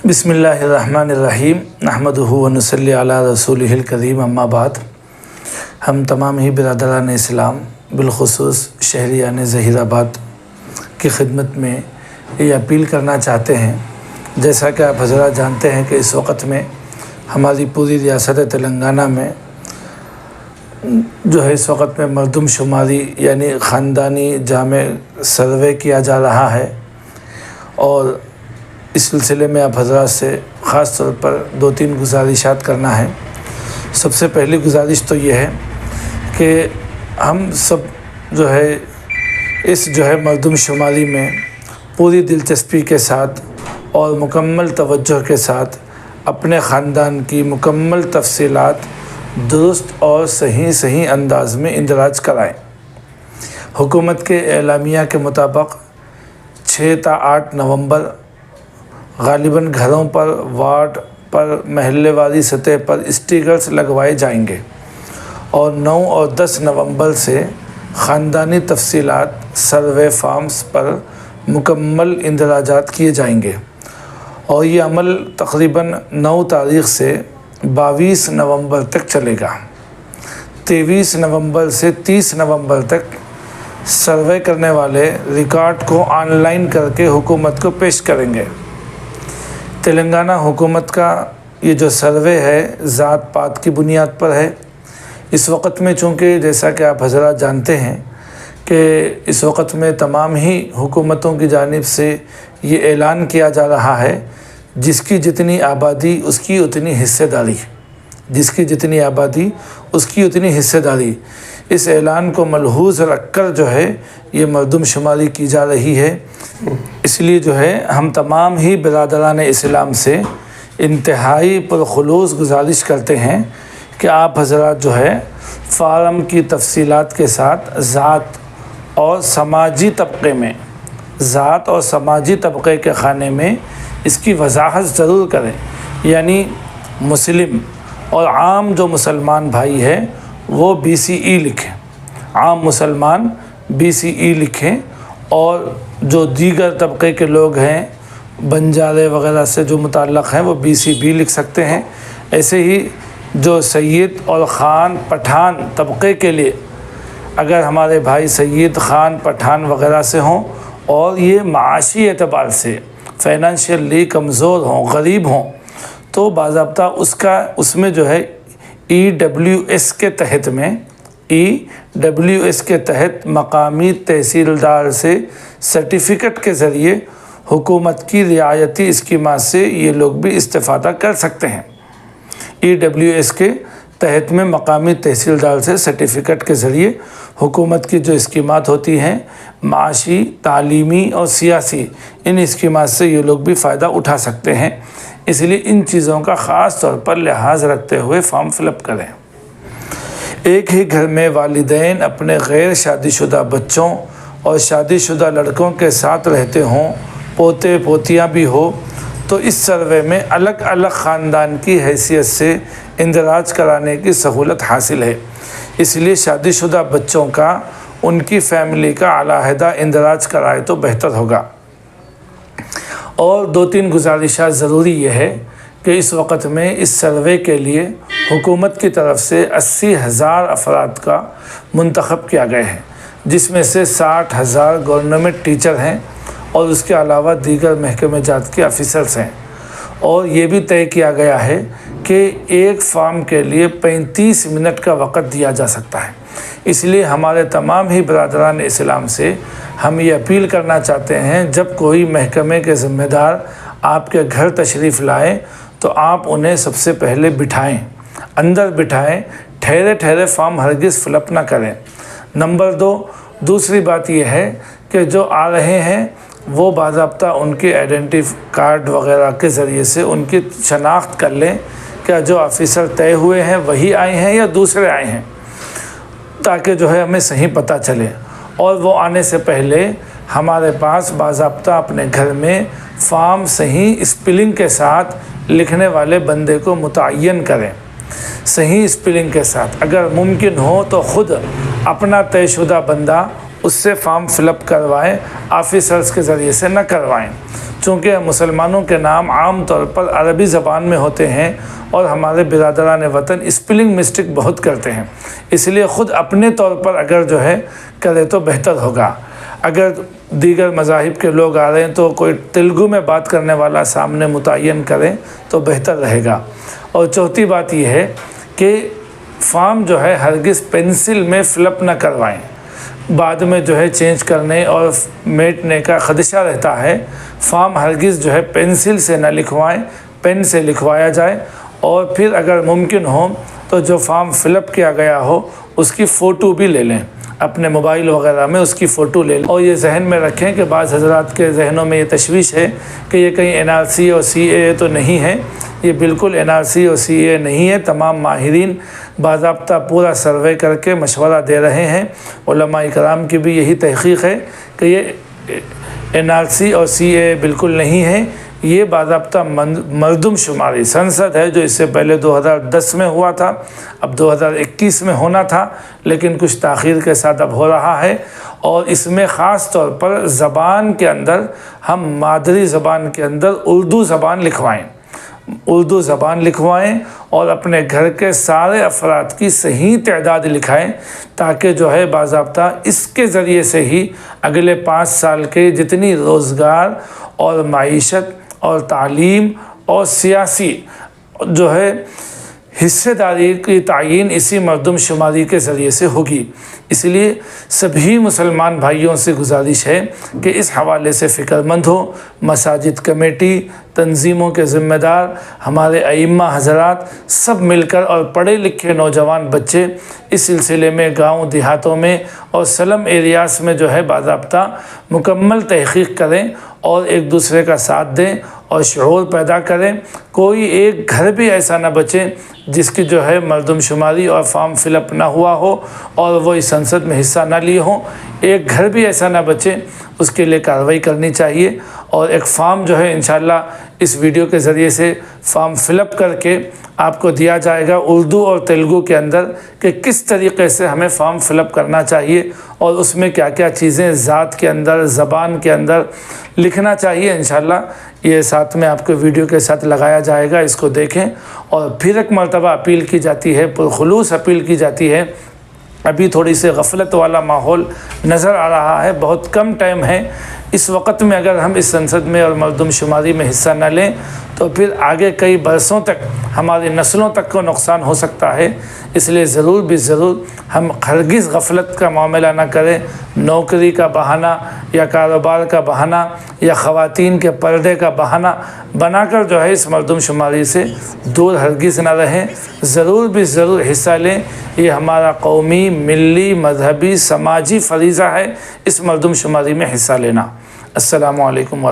بسم اللہ الرحمن الرحیم نحمدہ و نصلی علی رسولہ الکریم اما بعد۔ ہم تمام ہی برادران اسلام بالخصوص شہریان ظہیر آباد کی خدمت میں یہ اپیل کرنا چاہتے ہیں، جیسا کہ آپ حضرات جانتے ہیں کہ اس وقت میں ہماری پوری ریاست تلنگانہ میں جو ہے اس وقت میں مردم شماری یعنی خاندانی جامع سروے کیا جا رہا ہے، اور اس سلسلے میں آپ حضرات سے خاص طور پر 2-3 گزارشات کرنا ہے۔ سب سے پہلی گزارش تو یہ ہے کہ ہم سب جو ہے اس مردم شماری میں پوری دلچسپی کے ساتھ اور مکمل توجہ کے ساتھ اپنے خاندان کی مکمل تفصیلات درست اور صحیح انداز میں اندراج کرائیں۔ حکومت کے اعلامیہ کے مطابق 6 تا 8 نومبر غالباً گھروں پر، وارڈ پر، محلے والی سطح پر اسٹیکرز لگوائے جائیں گے، اور 9 اور 10 نومبر سے خاندانی تفصیلات سروے فارمز پر مکمل اندراجات کیے جائیں گے، اور یہ عمل تقریباً 9 تاریخ سے 22 نومبر تک چلے گا۔ 23 نومبر سے 30 نومبر تک سروے کرنے والے ریکارڈ کو آن لائن کر کے حکومت کو پیش کریں گے۔ تلنگانہ حکومت کا یہ جو سروے ہے ذات پات کی بنیاد پر ہے۔ اس وقت میں چونکہ جیسا کہ آپ حضرات جانتے ہیں کہ اس وقت میں تمام ہی حکومتوں کی جانب سے یہ اعلان کیا جا رہا ہے، جس کی جتنی آبادی اس کی اتنی حصہ داری، اس اعلان کو ملحوظ رکھ کر جو ہے یہ مردم شماری کی جا رہی ہے۔ اس لیے جو ہے ہم تمام ہی برادران اسلام سے انتہائی پرخلوص گزارش کرتے ہیں کہ آپ حضرات جو ہے فارم کی تفصیلات کے ساتھ ذات اور سماجی طبقے کے خانے میں اس کی وضاحت ضرور کریں، یعنی مسلم اور عام جو مسلمان بھائی ہے وہ BCE لکھیں، عام مسلمان BCE لکھیں، اور جو دیگر طبقے کے لوگ ہیں بنجارے وغیرہ سے جو متعلق ہیں وہ BCB لکھ سکتے ہیں۔ ایسے ہی جو سید اور خان پٹھان طبقے کے لیے اگر ہمارے بھائی سید خان پٹھان وغیرہ سے ہوں اور یہ معاشی اعتبار سے فائنینشلی کمزور ہوں، غریب ہوں، تو باضابطہ اس میں جو ہے EWS کے تحت مقامی تحصیلدار سے سرٹیفکیٹ کے ذریعے حکومت کی رعایتی اسکیمات سے یہ لوگ بھی استفادہ کر سکتے ہیں۔ EWS کے تحت میں مقامی تحصیلدار سے سرٹیفکیٹ کے ذریعے حکومت کی جو اسکیمات ہوتی ہیں معاشی، تعلیمی اور سیاسی، ان اسکیمات سے یہ لوگ بھی فائدہ اٹھا سکتے ہیں۔ اس لیے ان چیزوں کا خاص طور پر لحاظ رکھتے ہوئے فارم فل اپ کریں۔ ایک ہی گھر میں والدین اپنے غیر شادی شدہ بچوں اور شادی شدہ لڑکوں کے ساتھ رہتے ہوں، پوتے پوتیاں بھی ہو، تو اس سروے میں الگ الگ خاندان کی حیثیت سے اندراج کرانے کی سہولت حاصل ہے۔ اس لیے شادی شدہ بچوں کا ان کی فیملی کا علیحدہ اندراج کرائے تو بہتر ہوگا۔ اور 2-3 گزارشات ضروری یہ ہے کہ اس وقت میں اس سروے کے لیے حکومت کی طرف سے 80,000 افراد کا منتخب کیا گئے ہیں، جس میں سے 60,000 گورنمنٹ ٹیچر ہیں اور اس کے علاوہ دیگر محکمہ جات کے آفیسرز ہیں، اور یہ بھی طے کیا گیا ہے کہ ایک فارم کے لیے 35 منٹ کا وقت دیا جا سکتا ہے۔ اس لیے ہمارے تمام ہی برادران اسلام سے ہم یہ اپیل کرنا چاہتے ہیں، جب کوئی محکمے کے ذمہ دار آپ کے گھر تشریف لائیں تو آپ انہیں سب سے پہلے اندر بٹھائیں، ٹھہرے فارم ہرگز فل اپ نہ کریں۔ نمبر 2، دوسری بات یہ ہے کہ جو آ رہے ہیں وہ باضابطہ ان کے آئیڈینٹی کارڈ وغیرہ کے ذریعے سے ان کی شناخت کر لیں، کیا جو آفیسر طے ہوئے ہیں وہی آئے ہیں یا دوسرے آئے ہیں، تاکہ جو ہے ہمیں صحیح پتہ چلے، اور وہ آنے سے پہلے ہمارے پاس باضابطہ اپنے گھر میں فارم صحیح اسپیلنگ کے ساتھ لکھنے والے بندے کو متعین کریں، صحیح اسپیلنگ کے ساتھ۔ اگر ممکن ہو تو خود اپنا طے شدہ بندہ اس سے فارم فل اپ کروائیں، آفیسرز کے ذریعے سے نہ کروائیں۔ چونکہ مسلمانوں کے نام عام طور پر عربی زبان میں ہوتے ہیں اور ہمارے برادران وطن اسپیلنگ مسٹیک بہت کرتے ہیں، اس لیے خود اپنے طور پر اگر جو ہے کرے تو بہتر ہوگا۔ اگر دیگر مذاہب کے لوگ آ رہے ہیں تو کوئی تیلگو میں بات کرنے والا سامنے متعین کریں تو بہتر رہے گا۔ اور چوتھی بات یہ ہے کہ فارم جو ہے ہرگز پینسل میں فلپ نہ کروائیں، بعد میں جو ہے چینج کرنے اور میٹنے کا خدشہ رہتا ہے۔ فارم ہرگز جو ہے پینسل سے نہ لکھوائیں، پین سے لکھوایا جائے، اور پھر اگر ممکن ہو تو جو فارم فلپ کیا گیا ہو اس کی فوٹو بھی لے لیں، اپنے موبائل وغیرہ میں اس کی فوٹو لے لیں۔ اور یہ ذہن میں رکھیں کہ بعض حضرات کے ذہنوں میں یہ تشویش ہے کہ یہ کہیں NRC اور CAA تو نہیں ہے۔ یہ بالکل NRC اور CAA نہیں ہے۔ تمام ماہرین باضابطہ پورا سروے کر کے مشورہ دے رہے ہیں، علماء کرام کی بھی یہی تحقیق ہے کہ یہ NRC اور CAA بالکل نہیں ہے۔ یہ باضابطہ مردم شماری سنسد ہے جو اس سے پہلے 2010 میں ہوا تھا، اب 2021 میں ہونا تھا، لیکن کچھ تاخیر کے ساتھ اب ہو رہا ہے۔ اور اس میں خاص طور پر زبان کے اندر ہم مادری زبان کے اندر اردو زبان لکھوائیں اور اپنے گھر کے سارے افراد کی صحیح تعداد لکھائیں، تاکہ جو ہے باضابطہ اس کے ذریعے سے ہی اگلے 5 سال کے جتنی روزگار اور معیشت اور تعلیم اور سیاسی جو ہے حصہ داری کی تعیین اسی مردم شماری کے ذریعے سے ہوگی۔ اس لیے سبھی مسلمان بھائیوں سے گزارش ہے کہ اس حوالے سے فکر مند ہو۔ مساجد کمیٹی، تنظیموں کے ذمہ دار، ہمارے ائمہ حضرات سب مل کر اور پڑھے لکھے نوجوان بچے اس سلسلے میں گاؤں دیہاتوں میں اور سلم ایریاز میں جو ہے باضابطہ مکمل تحقیق کریں اور ایک دوسرے کا ساتھ دیں اور شعور پیدا کریں۔ کوئی ایک گھر بھی ایسا نہ بچے جس کی جو ہے مردم شماری اور فارم فل اپ نہ ہوا ہو اور وہ اس سنسد میں حصہ نہ لیے ہوں۔ ایک گھر بھی ایسا نہ بچے، اس کے لیے کارروائی کرنی چاہیے۔ اور ایک فارم جو ہے انشاءاللہ اس ویڈیو کے ذریعے سے فارم فل اپ کر کے آپ کو دیا جائے گا اردو اور تیلگو کے اندر کہ کس طریقے سے ہمیں فارم فل اپ کرنا چاہیے اور اس میں کیا کیا چیزیں ذات کے اندر، زبان کے اندر لکھنا چاہیے۔ انشاءاللہ یہ ساتھ میں آپ کو ویڈیو کے ساتھ لگایا جائے گا، اس کو دیکھیں۔ اور پھر ایک مرتبہ اپیل کی جاتی ہے، پرخلوص اپیل کی جاتی ہے۔ ابھی تھوڑی سی غفلت والا ماحول نظر آ رہا ہے، بہت کم ٹائم ہے۔ اس وقت میں اگر ہم اس سنسد میں اور مردم شماری میں حصہ نہ لیں تو پھر آگے کئی برسوں تک ہماری نسلوں تک کو نقصان ہو سکتا ہے۔ اس لیے ضرور بھی ضرور ہم ہرگز غفلت کا معاملہ نہ کریں، نوکری کا بہانہ یا کاروبار کا بہانہ یا خواتین کے پردے کا بہانہ بنا کر جو ہے اس مردم شماری سے دور ہرگز نہ رہیں۔ ضرور بھی ضرور حصہ لیں، یہ ہمارا قومی، ملی، مذہبی، سماجی فریضہ ہے اس مردم شماری میں حصہ لینا۔ السلام علیکم۔